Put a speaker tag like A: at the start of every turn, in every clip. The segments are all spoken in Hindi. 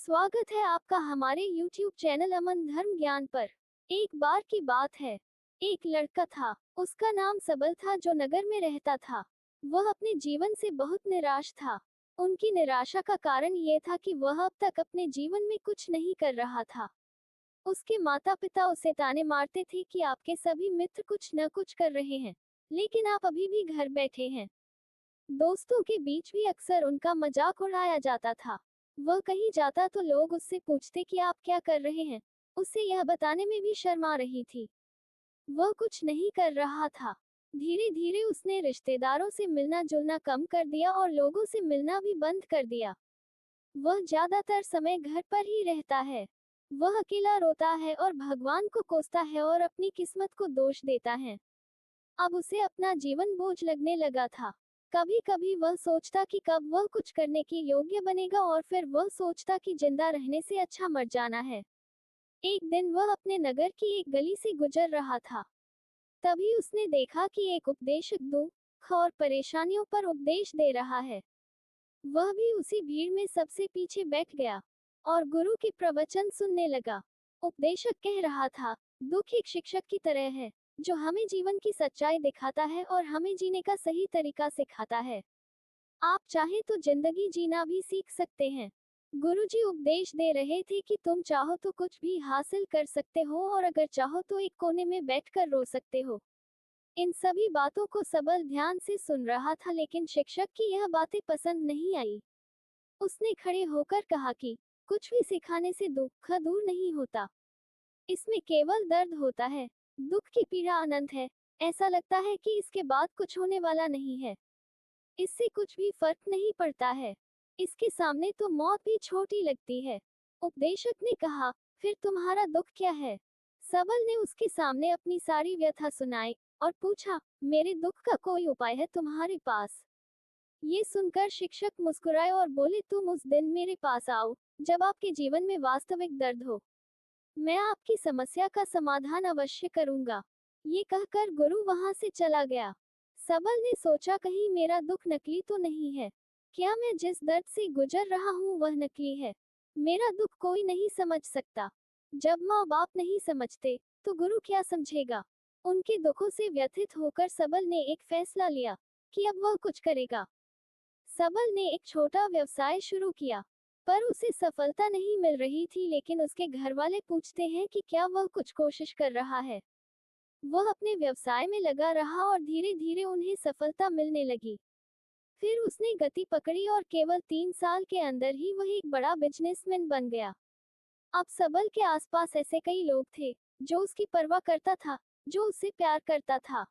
A: स्वागत है आपका हमारे YouTube चैनल अमन धर्म ज्ञान पर। एक बार की बात है, एक लड़का था, उसका नाम सबल था जो नगर में रहता था। वह अपने जीवन से बहुत निराश था। उनकी निराशा का कारण ये था कि वह अब तक अपने जीवन में कुछ नहीं कर रहा था। उसके माता पिता उसे ताने मारते थे कि आपके सभी मित्र कुछ न कुछ कर रहे हैं, लेकिन आप अभी भी घर बैठे हैं। दोस्तों के बीच भी अक्सर उनका मजाक उड़ाया जाता था। वह कहीं जाता तो लोग उससे पूछते कि आप क्या कर रहे हैं। उसे यह बताने में भी शर्मा रही थी। वह कुछ नहीं कर रहा था। धीरे धीरे उसने रिश्तेदारों से मिलना जुलना कम कर दिया और लोगों से मिलना भी बंद कर दिया। वह ज्यादातर समय घर पर ही रहता है। वह अकेला रोता है और भगवान को कोसता है और अपनी किस्मत को दोष देता है। अब उसे अपना जीवन बोझ लगने लगा था। कभी कभी वह सोचता कि कब वह कुछ करने के योग्य बनेगा और फिर वह सोचता कि जिंदा रहने से अच्छा मर जाना है। एक दिन वह अपने नगर की एक गली से गुजर रहा था। तभी उसने देखा कि एक उपदेशक दुख और परेशानियों पर उपदेश दे रहा है। वह भी उसी भीड़ में सबसे पीछे बैठ गया और गुरु के प्रवचन सुनने लगा। उपदेशक कह रहा था, दुख एक शिक्षक की तरह है जो हमें जीवन की सच्चाई दिखाता है और हमें जीने का सही तरीका सिखाता है। आप चाहें तो जिंदगी जीना भी सीख सकते हैं। गुरुजी उपदेश दे रहे थे कि तुम चाहो तो कुछ भी हासिल कर सकते हो और अगर चाहो तो एक कोने में बैठकर रो सकते हो। इन सभी बातों को सबल ध्यान से सुन रहा था, लेकिन शिक्षक की यह बातें पसंद नहीं आई। उसने खड़े होकर कहा कि कुछ भी सिखाने से दुख दूर नहीं होता। इसमें केवल दर्द होता है। दुख की पीड़ा अनंत है। ऐसा लगता है कि इसके बाद कुछ होने वाला नहीं है। इससे कुछ भी फर्क नहीं पड़ता है। इसके सामने तो मौत भी छोटी लगती है। उपदेशक ने कहा, फिर तुम्हारा दुख क्या है? सबल ने उसके सामने अपनी सारी व्यथा सुनाई और पूछा, मेरे दुख का कोई उपाय है तुम्हारे पास? ये सुनकर शिक्षक मुस्कुराए और बोले, तुम उस दिन मेरे पास आओ जब आपके जीवन में वास्तविक दर्द हो। मैं आपकी समस्या का समाधान अवश्य करूंगा। ये कहकर गुरु वहां से चला गया। सबल ने सोचा, कहीं मेरा दुख नकली तो नहीं है? क्या मैं जिस दर्द से गुजर रहा हूँ वह नकली है? मेरा दुख कोई नहीं समझ सकता। जब माँ बाप नहीं समझते तो गुरु क्या समझेगा? उनके दुखों से व्यथित होकर सबल ने एक फैसला लिया कि अब वह कुछ करेगा। सबल ने एक छोटा व्यवसाय शुरू किया, पर उसे सफलता नहीं मिल रही थी, लेकिन उसके घर वाले पूछते हैं कि क्या वह कुछ कोशिश कर रहा है। वह अपने व्यवसाय में लगा रहा और धीरे धीरे उन्हें सफलता मिलने लगी। फिर उसने गति पकड़ी और केवल 3 साल के अंदर ही वह एक बड़ा बिजनेसमैन बन गया। अब सबल के आसपास ऐसे कई लोग थे जो उसकी परवाह करता था, जो उससे प्यार करता था।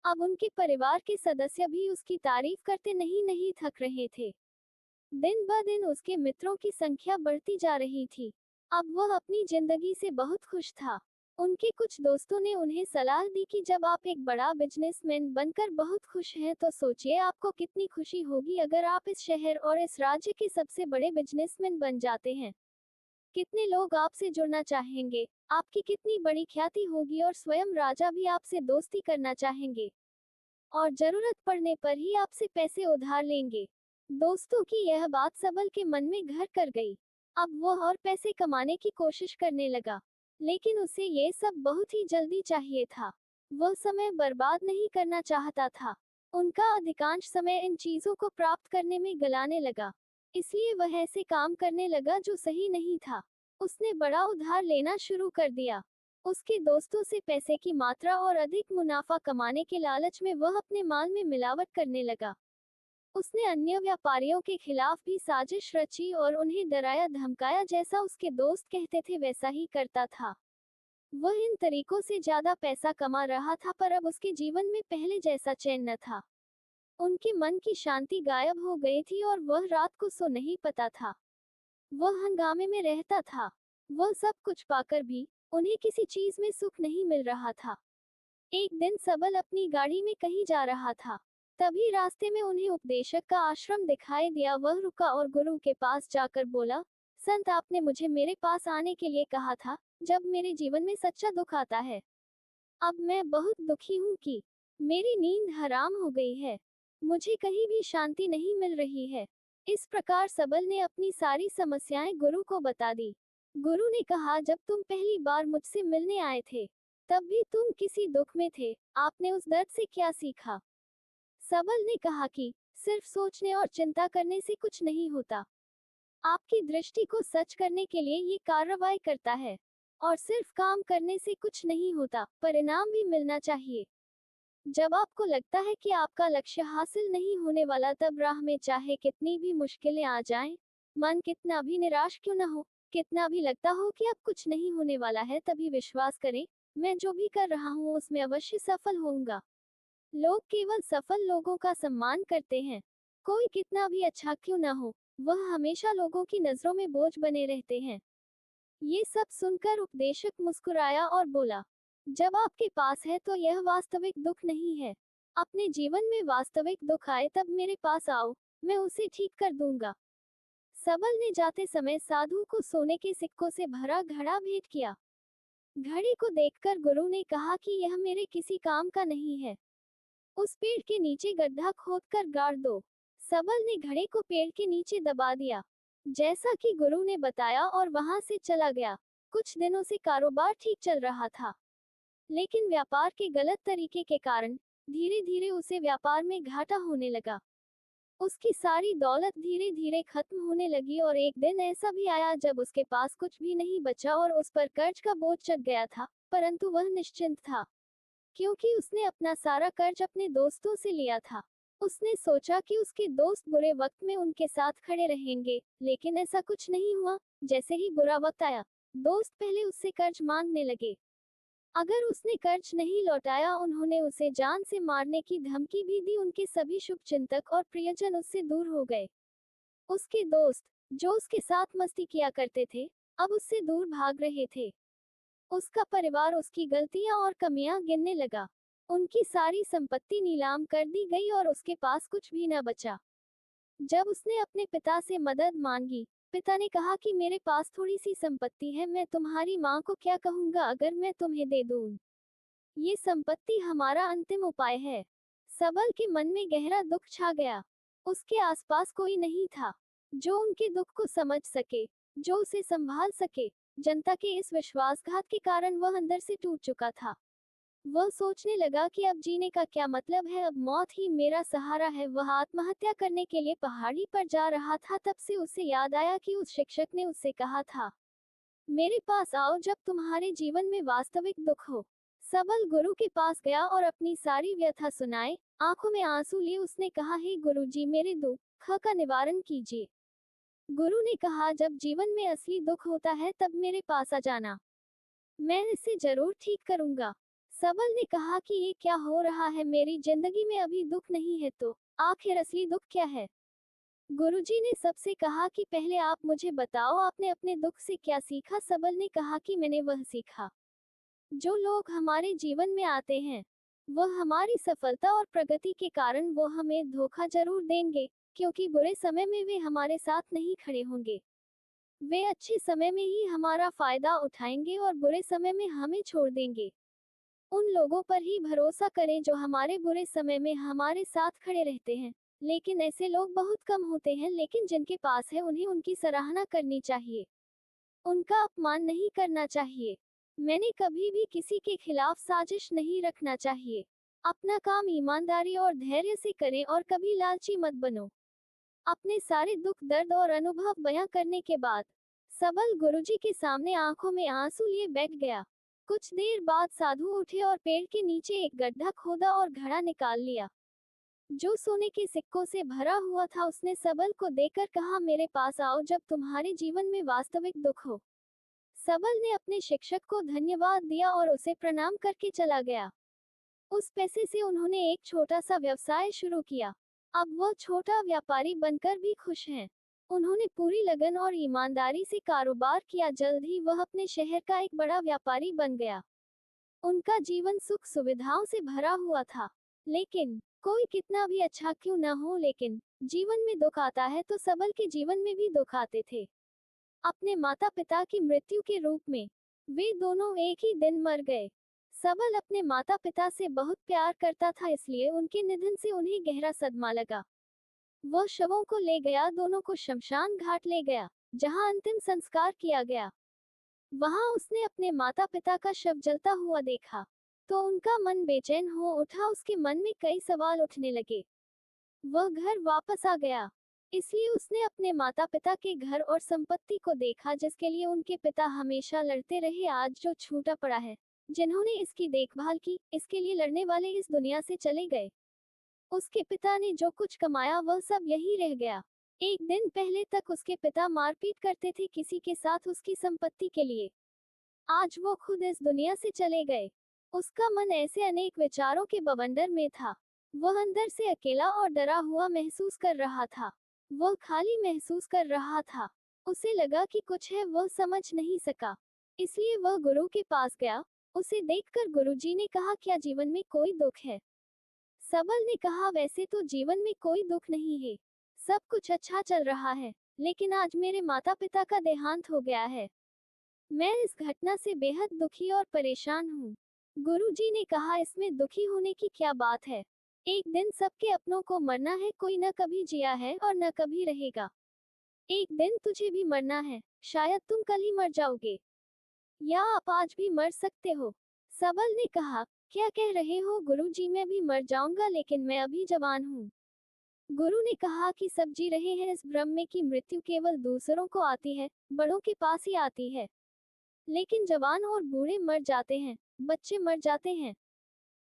A: अब उनके परिवार के सदस्य भी उसकी तारीफ करते नहीं नहीं थक रहे थे। दिन ब दिन उसके मित्रों की संख्या बढ़ती जा रही थी। अब वह अपनी जिंदगी से बहुत खुश था। उनके कुछ दोस्तों ने उन्हें सलाह दी कि जब आप एक बड़ा बिजनेसमैन बनकर बहुत खुश हैं तो सोचिए आपको कितनी खुशी होगी अगर आप इस शहर और इस राज्य के सबसे बड़े बिजनेसमैन बन जाते हैं। कितने लोग आपसे जुड़ना चाहेंगे, आपकी कितनी बड़ी ख्याति होगी और स्वयं राजा भी आपसे दोस्ती करना चाहेंगे और जरूरत पड़ने पर ही आपसे पैसे उधार लेंगे। दोस्तों की यह बात सबल के मन में घर कर गई। अब वह और पैसे कमाने की कोशिश करने लगा, लेकिन उसे ये सब बहुत ही जल्दी चाहिए था। वह समय बर्बाद नहीं करना चाहता था। उनका अधिकांश समय इन चीजों को प्राप्त करने में गलाने लगा। इसलिए वह ऐसे काम करने लगा जो सही नहीं था। उसने बड़ा उधार लेना शुरू कर दिया। उसके दोस्तों से पैसे की मात्रा और अधिक मुनाफा कमाने के लालच में वह अपने माल में मिलावट करने लगा। उसने अन्य व्यापारियों के खिलाफ भी साजिश रची और उन्हें डराया धमकाया, जैसा उसके दोस्त कहते थे वैसा ही करता था। वह इन तरीकों से ज्यादा पैसा कमा रहा था, पर अब उसके जीवन में पहले जैसा चैन न था। उनके मन की शांति गायब हो गई थी और वह रात को सो नहीं पाता था। वह हंगामे में रहता था। वह सब कुछ पाकर भी उन्हें किसी चीज में सुख नहीं मिल रहा था। एक दिन सबल अपनी गाड़ी में कहीं जा रहा था। तभी रास्ते में उन्हें उपदेशक का आश्रम दिखाई दिया। वह रुका और गुरु के पास जाकर बोला, संत, आपने मुझे मेरे पास आने के लिए कहा था जब मेरे जीवन में सच्चा दुख आता है। अब मैं बहुत दुखी हूँ कि मेरी नींद हराम हो गई है। मुझे कहीं भी शांति नहीं मिल रही है। इस प्रकार सबल ने अपनी सारी समस्याएं गुरु को बता दी। गुरु ने कहा, जब तुम पहली बार मुझसे मिलने आए थे तब भी तुम किसी दुख में थे, आपने उस दर्द से क्या सीखा? सबल ने कहा कि सिर्फ सोचने और चिंता करने से कुछ नहीं होता। आपकी दृष्टि को सच करने के लिए ये कार्रवाई करता है। और सिर्फ काम करने से कुछ नहीं होता, परिणाम भी मिलना चाहिए। जब आपको लगता है कि आपका लक्ष्य हासिल नहीं होने वाला, तब राह में चाहे कितनी भी मुश्किलें आ जाएं, मन कितना भी निराश क्यों न हो, कितना भी लगता हो कि अब कुछ नहीं होने वाला है, तभी विश्वास करें, मैं जो भी कर रहा हूँ उसमें अवश्य सफल होऊंगा। लोग केवल सफल लोगों का सम्मान करते हैं। कोई कितना भी अच्छा क्यों न हो, वह हमेशा लोगों की नजरों में बोझ बने रहते हैं। ये सब सुनकर उपदेशक मुस्कुराया और बोला, जब आपके पास है तो यह वास्तविक दुख नहीं है। अपने जीवन में वास्तविक दुख आए तब मेरे पास आओ, मैं उसे ठीक कर दूंगा। सबल ने जाते समय साधु को सोने के सिक्कों से भरा घड़ा भेंट किया। घड़ी को देखकर गुरु ने कहा कि यह मेरे किसी काम का नहीं है, उस पेड़ के नीचे गड्ढा खोदकर गाड़ दो। सबल ने घड़े को पेड़ के नीचे दबा दिया, जैसा कि गुरु ने बताया, और वहां से चला गया। कुछ दिनों से कारोबार ठीक चल रहा था, लेकिन व्यापार के गलत तरीके के कारण धीरे धीरे उसे व्यापार में घाटा होने लगा। उसकी सारी दौलत धीरे धीरे खत्म होने लगी और एक दिन ऐसा भी आया जब उसके पास कुछ भी नहीं बचा और उस पर कर्ज का बोझ चढ़ गया था, परंतु वह निश्चिंत था, क्योंकि उसने अपना सारा कर्ज अपने दोस्तों से लिया था। उसने सोचा कि उसके दोस्त बुरे वक्त में उनके साथ खड़े रहेंगे, लेकिन ऐसा कुछ नहीं हुआ। जैसे ही बुरा वक्त आया, दोस्त पहले उससे कर्ज मांगने लगे। अगर उसने कर्ज नहीं लौटाया, उन्होंने उसे जान से मारने की धमकी भी दी। उनके सभी शुभचिंतक और प्रियजन उससे दूर हो गए। उसके दोस्त, जो उसके साथ मस्ती किया करते थे, अब उससे दूर भाग रहे थे। उसका परिवार उसकी गलतियां और कमियां गिनने लगा। उनकी सारी संपत्ति नीलाम कर दी गई और उसके पास कुछ भी न बचा। जब उसने अपने पिता से मदद मांगी, पिता ने कहा कि मेरे पास थोड़ी सी संपत्ति है, मैं तुम्हारी माँ को क्या कहूँगा अगर मैं तुम्हें दे दूँ? ये संपत्ति हमारा अंतिम उपाय है। सबल के मन में गहरा दुख छा गया। उसके आसपास कोई नहीं था जो उनके दुख को समझ सके, जो उसे संभाल सके। जनता के इस विश्वासघात के कारण वह अंदर से टूट चुका था। वह सोचने लगा कि अब जीने का क्या मतलब है, अब मौत ही मेरा सहारा है। वह आत्महत्या करने के लिए पहाड़ी पर जा रहा था, तब से उसे याद आया कि उस शिक्षक ने उससे कहा था, मेरे पास आओ जब तुम्हारे जीवन में वास्तविक दुख हो। सबल गुरु के पास गया और अपनी सारी व्यथा सुनाए। आंखों में आंसू लिए उसने कहा, हे गुरुजी, मेरे दुख का निवारण कीजिए। गुरु ने कहा, जब जीवन में असली दुख होता है तब मेरे पास आ जाना, मैं इसे जरूर ठीक करूंगा। सबल ने कहा कि ये क्या हो रहा है, मेरी जिंदगी में अभी दुख नहीं है तो आखिर असली दुख क्या है? गुरुजी ने सबसे कहा कि पहले आप मुझे बताओ, आपने अपने दुख से क्या सीखा? सबल ने कहा कि मैंने वह सीखा, जो लोग हमारे जीवन में आते हैं वह हमारी सफलता और प्रगति के कारण वो हमें धोखा जरूर देंगे, क्योंकि बुरे समय में वे हमारे साथ नहीं खड़े होंगे। वे अच्छे समय में ही हमारा फायदा उठाएंगे और बुरे समय में हमें छोड़ देंगे। उन लोगों पर ही भरोसा करें जो हमारे बुरे समय में हमारे साथ खड़े रहते हैं। लेकिन ऐसे लोग बहुत कम होते हैं, लेकिन जिनके पास है उन्हें उनकी सराहना करनी चाहिए, उनका अपमान नहीं करना चाहिए। मैंने कभी भी किसी के खिलाफ साजिश नहीं रखना चाहिए। अपना काम ईमानदारी और धैर्य से करें और कभी लालची मत बनो। अपने सारे दुख दर्द और अनुभव बयां करने के बाद सबल गुरुजी के सामने आंखों में आंसू लिए बैठ गया। कुछ देर बाद साधु उठे और पेड़ के नीचे एक गड्ढा खोदा और घड़ा निकाल लिया, जो सोने के सिक्कों से भरा हुआ था। उसने सबल को देकर कहा, मेरे पास आओ जब तुम्हारे जीवन में वास्तविक दुख हो। सबल ने अपने शिक्षक को धन्यवाद दिया और उसे प्रणाम करके चला गया। उस पैसे से उन्होंने एक छोटा सा व्यवसाय शुरू किया। अब वह छोटा व्यापारी बनकर भी खुश हैं। उन्होंने पूरी लगन और ईमानदारी से कारोबार किया। जल्द ही वह अपने शहर का एक बड़ा व्यापारी बन गया। उनका जीवन सुख सुविधाओं से भरा हुआ था। लेकिन कोई कितना भी अच्छा क्यों न हो, लेकिन जीवन में दुख आता है तो सबल के जीवन में भी दुख आते थे। अपने माता पिता की मृत्यु के रूप में वे दोनों एक ही दिन मर गए। सबल अपने माता पिता से बहुत प्यार करता था, इसलिए उनके निधन से उन्हें गहरा सदमा लगा। वह शवों को ले गया, दोनों को शमशान घाट ले गया, जहां अंतिम संस्कार किया गया। वहां उसने अपने माता पिता का शव जलता हुआ देखा, तो उनका मन बेचैन हो उठा। उसके मन में कई सवाल उठने लगे। वह घर वापस आ गया, इसलिए उसने अपने माता पिता के घर और संपत्ति को देखा, जिसके लिए उनके पिता हमेशा लड़ते रहे, आज जो छूटा पड़ा है। जिन्होंने इसकी देखभाल की, इसके लिए लड़ने वाले इस दुनिया से चले गए। उसके पिता ने जो कुछ कमाया वह सब यही रह गया। एक दिन पहले तक उसके पिता मारपीट करते थे किसी के साथ उसकी संपत्ति के लिए। आज वो खुद इस दुनिया से चले गए। उसका मन ऐसे अनेक विचारों के बवंडर में था। वह अंदर से अकेला और डरा हुआ महसूस कर रहा था। वह खाली महसूस कर रहा था। उसे लगा कि कुछ है, वह समझ नहीं सका। इसलिए वह गुरु के पास गया। उसे देखकर गुरुजी ने कहा, क्या जीवन में कोई दुख है? सबल ने कहा, वैसे तो जीवन में कोई दुख नहीं है, सब कुछ अच्छा चल रहा है, लेकिन आज मेरे माता पिता का देहांत हो गया है। मैं इस घटना से बेहद दुखी और परेशान हूँ। गुरुजी ने कहा, इसमें दुखी होने की क्या बात है? एक दिन सबके अपनों को मरना है, कोई न कभी जिया है और न कभी रहेगा। एक दिन तुझे भी मरना है, शायद तुम कल ही मर जाओगे, या आप आज भी मर सकते हो। सबल ने कहा, क्या कह रहे हो गुरुजी? मैं भी मर जाऊंगा, लेकिन मैं अभी जवान हूँ। गुरु ने कहा कि सब जी रहे हैं इस भ्रम में कि मृत्यु केवल दूसरों को आती है, बड़ों के पास ही आती है। लेकिन जवान और बूढ़े मर जाते हैं, बच्चे मर जाते हैं।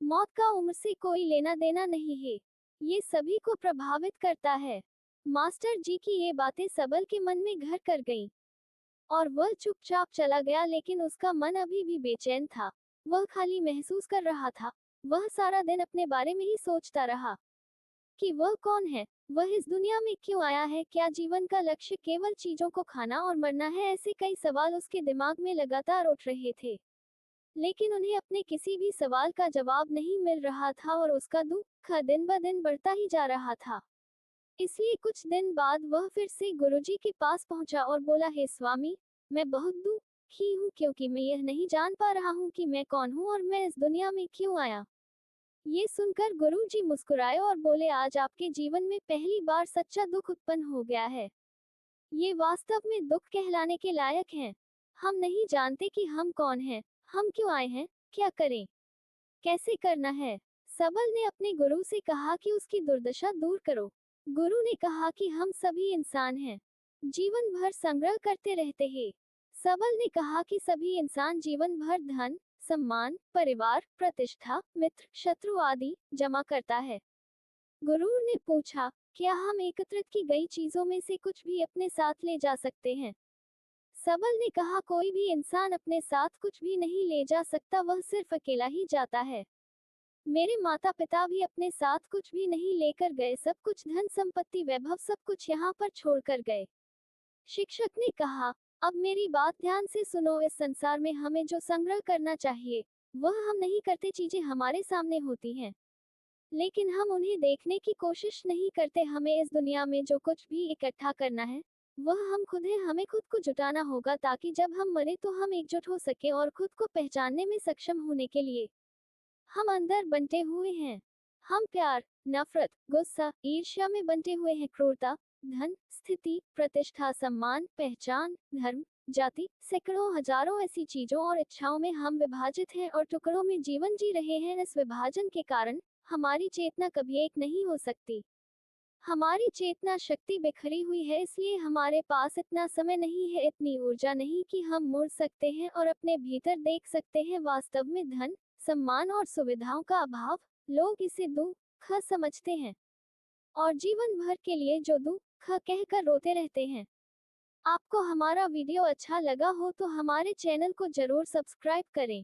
A: मौत का उम्र से कोई लेना देना नहीं है, ये सभी को प्रभावित करता है। मास्टर जी की ये बातें सबल के मन में घर कर गईं, और वह चुपचाप चला गया, लेकिन उसका मन अभी भी बेचैन था। वह खाली महसूस कर रहा था। वह सारा दिन अपने बारे में ही सोचता रहा कि वह कौन है, वह इस दुनिया में क्यों आया है, क्या जीवन का लक्ष्य केवल चीजों को खाना और मरना है? ऐसे कई सवाल उसके दिमाग में लगातार उठ रहे थे, लेकिन उन्हें अपने किसी भी सवाल का जवाब नहीं मिल रहा था, और उसका दुख दिन ब दिन बढ़ता ही जा रहा था। इसलिए कुछ दिन बाद वह फिर से गुरुजी के पास पहुंचा और बोला, हे स्वामी, मैं बहुत दुखी हूँ, क्योंकि मैं यह नहीं जान पा रहा हूँ कि मैं कौन हूँ और मैं इस दुनिया में क्यों आया। ये सुनकर गुरुजी मुस्कुराए और बोले, आज आपके जीवन में पहली बार सच्चा दुख उत्पन्न हो गया है। ये वास्तव में दुख कहलाने के लायक हैं। हम नहीं जानते कि हम कौन हैं, हम क्यों आए हैं, क्या करें, कैसे करना है। सबल ने अपने गुरु से कहा कि उसकी दुर्दशा दूर करो। गुरु ने कहा कि हम सभी इंसान हैं, जीवन भर संग्रह करते रहते हैं। सबल ने कहा कि सभी इंसान जीवन भर धन, सम्मान, परिवार, प्रतिष्ठा, मित्र, शत्रु आदि जमा करता है। गुरु ने पूछा, क्या हम एकत्रित की गई चीजों में से कुछ भी अपने साथ ले जा सकते हैं? सबल ने कहा, कोई भी इंसान अपने साथ कुछ भी नहीं ले जा सकता, वह सिर्फ अकेला ही जाता है। मेरे माता पिता भी अपने साथ कुछ भी नहीं लेकर गए, सब कुछ धन संपत्ति वैभव सब कुछ यहाँ पर छोड़कर गए। शिक्षक ने कहा, अब मेरी बात ध्यान से सुनो, इस संसार में हमें जो संग्रह करना चाहिए वह हम नहीं करते। चीजें हमारे सामने होती हैं, लेकिन हम उन्हें देखने की कोशिश नहीं करते। हमें इस दुनिया में जो कुछ भी इकट्ठा करना है वह हम खुद हैं। हमें खुद को जुटाना होगा, ताकि जब हम मरे तो हम एकजुट हो सके और खुद को पहचानने में सक्षम होने के लिए हम अंदर बंटे हुए हैं। हम प्यार, नफरत, गुस्सा, ईर्ष्या में बंटे हुए हैं। क्रूरता, धन, स्थिति, प्रतिष्ठा, सम्मान, पहचान, धर्म, जाति, सैकड़ों हजारों ऐसी चीजों और इच्छाओं में हम विभाजित हैं और टुकड़ों में जीवन जी रहे हैं। इस विभाजन के कारण हमारी चेतना कभी एक नहीं हो सकती। हमारी चेतना शक्ति बिखरी हुई है, इसलिए हमारे पास इतना समय नहीं है, इतनी ऊर्जा नहीं कि हम मुड़ सकते हैं और अपने भीतर देख सकते हैं। वास्तव में धन, सम्मान और सुविधाओं का अभाव, लोग इसे दुख समझते हैं और जीवन भर के लिए जो दुख कहकर रोते रहते हैं। आपको हमारा वीडियो अच्छा लगा हो तो हमारे चैनल को जरूर सब्सक्राइब करें।